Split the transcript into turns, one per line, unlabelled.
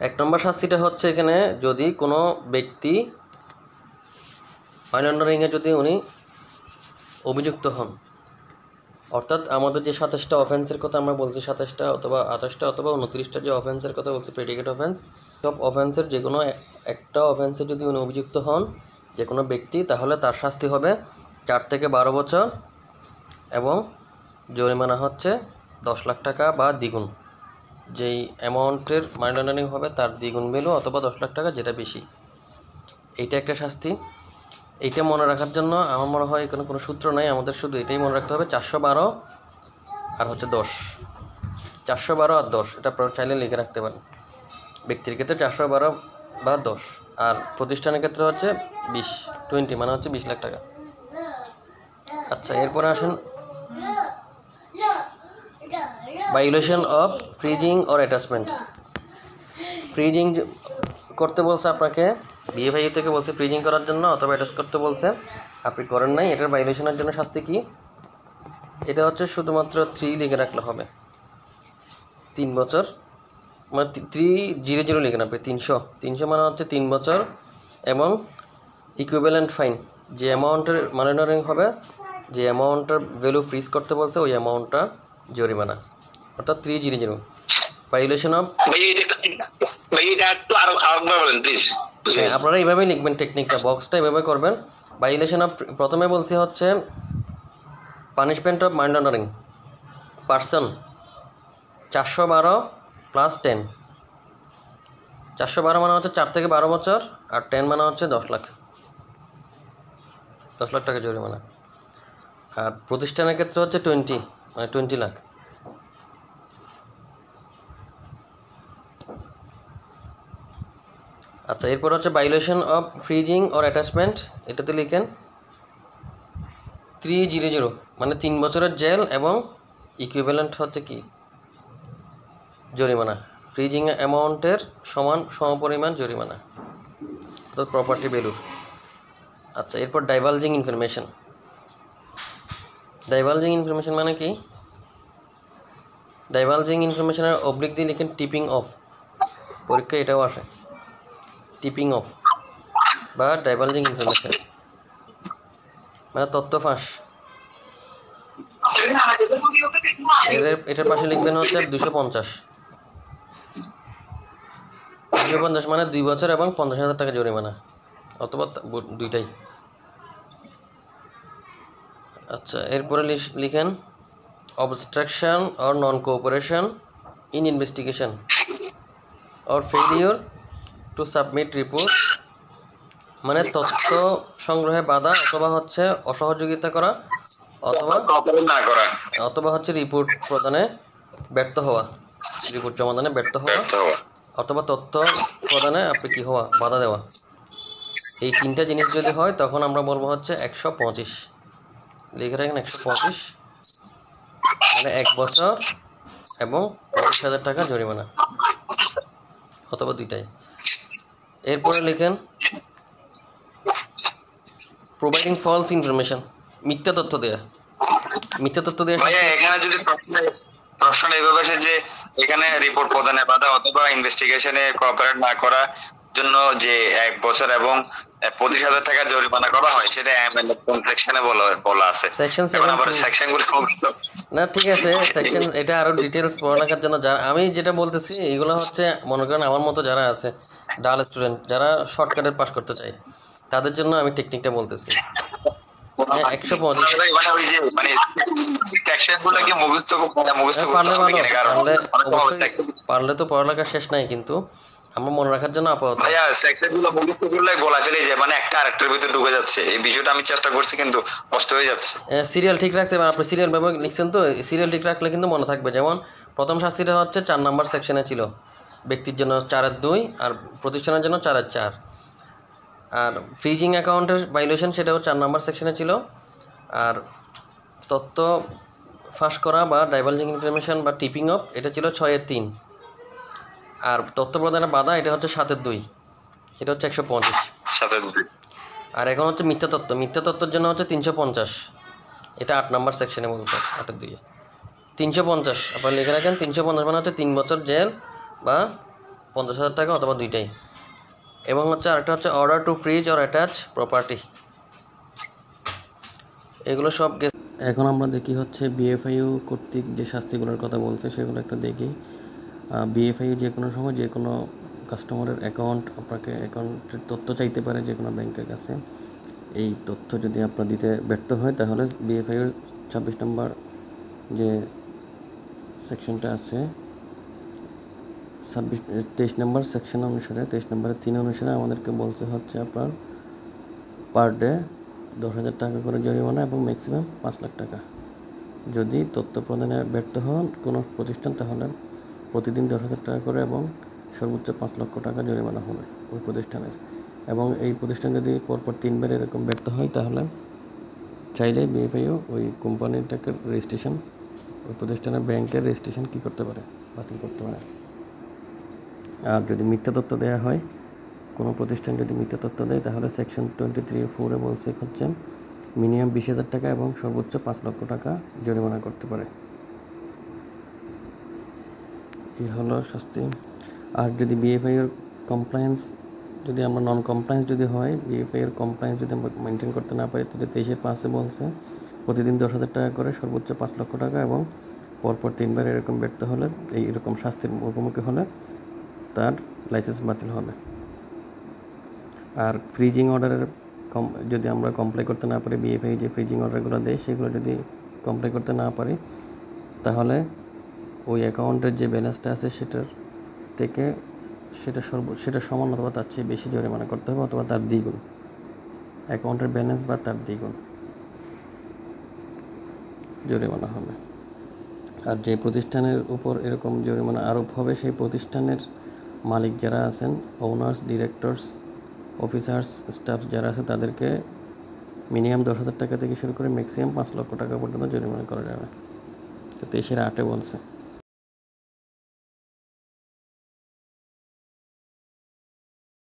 এক নম্বর শাস্তিটা হচ্ছে এখানে যদি কোনো ব্যক্তি মানি লন্ডারিংয়ে যদি উনি অভিযুক্ত হন, অর্থাৎ আমাদের যে 27টা অফেন্সের কথা আমরা বলছি, 27টা অথবা 28টা অথবা 29টা যে অফেন্সের কথা বলছি, প্রেডিকেট অফেন্স, সব অফেন্সের যে কোনো একটা অফেন্সে যদি উনি অভিযুক্ত হন যে কোনো ব্যক্তি, তাহলে তার শাস্তি হবে 4 থেকে 12 বছর এবং জরিমানা হচ্ছে 10 লাখ টাকা বা দ্বিগুণ। যেই অ্যামাউন্টের মানি লন্ডারিং হবে তার দ্বিগুণ ভ্যালু অথবা 10 লাখ টাকা, যেটা বেশি। এইটা একটা শাস্তি। এইটা মনে রাখার জন্য আমার মনে হয় এখানে কোনো সূত্র নাই, আমাদের শুধু এটাই মনে রাখতে হবে, 412 আর হচ্ছে 10, 412 আর 10, এটা আপনারা চাইলে লিখে রাখতে পারেন। ব্যক্তির ক্ষেত্রে 412 বা 10, আর প্রতিষ্ঠানের ক্ষেত্রে হচ্ছে 20 মানে হচ্ছে 20 লাখ টাকা। আচ্ছা, এরপরে আসেন violation of freezing or attachment. Freezing করতে বলছে আপনাকে, বিএফআই থেকে বলছে ফ্রিজিং করার জন্য অথবা অ্যাটাচ করতে বলছে, আপনি করেন নাই, এটার ভায়োলেশনের জন্য শাস্তি কি? এটা হচ্ছে শুধুমাত্র 3 লিখে রাখলে হবে, 3 বছর, মানে 300 লিখেন আপনি, 300 মানে হচ্ছে 3 বছর এবং ইকুইভ্যালেন্ট ফাইন, যে অ্যামাউন্টের মানি লন্ডারিং হবে, যে অ্যামাউন্টটার ভ্যালু ফ্রিজ করতে বলছে ওই অ্যামাউন্টটা জরিমানা, অর্থাৎ 300। ভায়োলেশন অফ, আপনারা এইভাবেই লিখবেন, টেকনিকটা বক্সটা এইভাবে করবেন। ভায়োলেশন অফ, প্রথমে বলছি হচ্ছে punishment of money laundering person 412 plus 10, 412 মানে হচ্ছে 4 থেকে 12 বছর, আর 10 মানে হচ্ছে 10 লাখ টাকা জরিমানা। আর প্রতিষ্ঠানের ক্ষেত্রে হচ্ছে 20 মানে 20 লাখ। আচ্ছা, এরপর হচ্ছে violation of freezing or attachment, এটাতে লিখেন 300 মানে 3 বছরের জেল এবং ইকুইভ্যালেন্ট হচ্ছে কি জরিমানা, ফ্রিজিং অ্যামাউন্টের সমপরিমাণ জরিমানা, অর্থাৎ প্রপার্টি ভ্যালুর। আচ্ছা, এরপর ডাইভালজিং ইনফরমেশন। ডাইভালজিং ইনফরমেশন মানে কি? ডাইভালজিং ইনফরমেশনের অবলিক দিয়ে লিখেন টিপিং অফ, পরীক্ষা এটাও আসে, টিপিং অফ বা ডাইভালজিং ইনফরমেশন মানে তথ্য ফাঁস। এটার পাশে লিখবেন হচ্ছে 250 মানে 2 বছর এবং 50,000 টাকা জরিমানা, অথবা দুইটাই। আচ্ছা, এরপরে লিখেন obstruction or non cooperation in investigation or failure to submit report, মানে তথ্য সংগ্রহে বাধা অথবা হচ্ছে অসহযোগিতা করা অথবা হচ্ছে রিপোর্ট প্রদানে ব্যর্থ হওয়া, রিপোর্ট জমাদানে ব্যর্থ হওয়া, অথবা তথ্য প্রদানে আপনি কি হওয়া, বাধা দেওয়া। এই 3টা জিনিস যদি হয় তখন আমরা বলবো হচ্ছে 125, লিখে রাখেন 125 মানে 1 বছর এবং 25,000 টাকা জরিমানা, অথবা দুইটাই। এরপরে লিখেন প্রোভাইডিং ফলস ইনফরমেশন, মিথ্যা তথ্য দেয়া।
এখানে যদি প্রশ্ন এইভাবে আসে যে এখানে রিপোর্ট প্রদানে বাধা অথবা ইনভেস্টিগেশনে কোঅপারেট না করার জন্য যে 1 বছর এবং 25,000 টাকা জরিমানা করা হয়, সেটা এমএলএ কোন সেকশনে বলা আছে?
সেকশন 7
সেকশনগুলো
না, ঠিক আছে, সেকশন এটা আরো ডিটেইলস পড়ালেখার জন্য আমি যেটা বলতেছি এগুলো হচ্ছে মনে করেন আমার মতো যারা আছে ডাল স্টুডেন্ট, যারা শর্টকাটে পাস করতে চায়, তাদের জন্য আমি টেকনিকটা বলতেছি। 125 পারলে তো পড়ালেখা শেষ নাই, কিন্তু আমরা মনে রাখার জন্য আপাতত
সেকশনগুলো মুখস্থ করলে গলা ফেলে যায়, মানে একটা আরেকটার ভিতরে ঢুকে যাচ্ছে। এই বিষয়টা আমি চেষ্টা করছি কিন্তু কষ্ট হয়ে যাচ্ছে।
সিরিয়াল ঠিক রাখতে পারেন, আপনি সিরিয়াল ভাবে লিখছেন তো, সিরিয়াল ঠিক রাখলে কিন্তু মনে থাকবে। যেমন প্রথম শাস্তিটা হচ্ছে 4 নম্বর সেকশনে ছিল, ব্যক্তির জন্য 4-2 আর প্রতিষ্ঠানের জন্য 4-4। আর ফ্রিজিং অ্যাকাউন্টের ভায়োলেশন সেটাও 4 নম্বর সেকশনে ছিল। আর তথ্য ফাঁস করা বা ডাইভালজিং ইনফরমেশন বা টিপিং অফ এটা ছিল 6-3। আর তথ্য প্রদানের বাধা এটা হচ্ছে 7-2, এটা হচ্ছে 125। আর এখন হচ্ছে মিথ্যা তথ্যের জন্য হচ্ছে 350, এটা 8 নম্বর সেকশনে বলছে, 8-2 350 আপনারা লিখে রাখেন। 350 মানে হচ্ছে 3 বছর জেল বা 50,000 টাকা অথবা দুইটাই। এবং হচ্ছে আরেকটা হচ্ছে order to fridge or attach property, এগুলো সব এখন আমরা দেখি হচ্ছে বিএফআইইউ কর্তৃক যে শাস্তিগুলোর কথা বলছে সেগুলো একটু দেখি। বিএফআইইউ যে কোনো সময় যে কোনো কাস্টমারের আপনাকে অ্যাকাউন্টের তথ্য চাইতে পারে যে কোনো ব্যাংকের কাছে। এই তথ্য যদি আপনার দিতে ব্যর্থ হয় তাহলে বিএফআইইউর 26 নম্বর যে সেকশনটা আছে 23 নম্বর সেকশন অনুসারে 23 নম্বরের 3 অনুসারে আমাদেরকে বলছে হচ্ছে আপনার পার ডে 10,000 টাকা করে জরিমানা এবং ম্যাক্সিমাম 5 লাখ টাকা। যদি তথ্য প্রদানে ব্যর্থ হন কোনো প্রতিষ্ঠান তাহলে প্রতিদিন 10,000 টাকা করে এবং সর্বোচ্চ 5 লক্ষ টাকা জরিমানা হবে ওই প্রতিষ্ঠানের। এবং এই প্রতিষ্ঠান যদি পরপর 3 বার এরকম ব্যর্থ হয় তাহলে চাইলে বিএফআইইউ ওই কোম্পানিটাকে রেজিস্ট্রেশন, ওই প্রতিষ্ঠানের ব্যাংকের রেজিস্ট্রেশন কী করতে পারে, বাতিল করতে পারে। আর যদি মিথ্যা তথ্য দেওয়া হয়, কোনো প্রতিষ্ঠান যদি মিথ্যা তথ্য দেয় তাহলে সেকশন 23(4) বলছে হচ্ছে মিনিমাম 20,000 টাকা এবং সর্বোচ্চ 5 লক্ষ টাকা জরিমানা করতে পারে। এই হলো শাস্তি। আর যদি বিএফআইইউর কমপ্লায়েন্স যদি আমরা নন কমপ্লায়েন্স যদি হয়, বিএফআইইউর কমপ্লায়েন্স যদি আমরা মেনটেন করতে না পারি তাহলে 23(5) বলছে প্রতিদিন 10,000 টাকা করে সর্বোচ্চ 5 লক্ষ টাকা এবং পরপর 3 বার এরকম ব্যর্থ হলে এইরকম শাস্তির মুখোমুখি হলে তার লাইসেন্স বাতিল হবে। আর ফ্রিজিং অর্ডারের যদি আমরা কমপ্লাই করতে না পারি, বিএফআইইউ যে ফ্রিজিং অর্ডারগুলো দেয় সেগুলো যদি কমপ্লাই করতে না পারি তাহলে ওই অ্যাকাউন্টের যে ব্যালেন্সটা আছে সেটার থেকে সেটা সমান অথবা তার চেয়ে বেশি জরিমানা করতে হবে অথবা তার দ্বিগুণ, অ্যাকাউন্টের ব্যালেন্স বা তার দ্বিগুণ জরিমানা হবে। আর যে প্রতিষ্ঠানের উপর এরকম জরিমানা আরোপ হবে সেই প্রতিষ্ঠানের মালিক যারা আছেন, ওনার্স, ডিরেক্টরস, অফিসার্স, স্টাফ যারা আছে তাদেরকে মিনিমাম 10,000 টাকা থেকে শুরু করে ম্যাক্সিমাম 5 লক্ষ টাকা পর্যন্ত জরিমানা করা যাবে। 23(8) বলছে।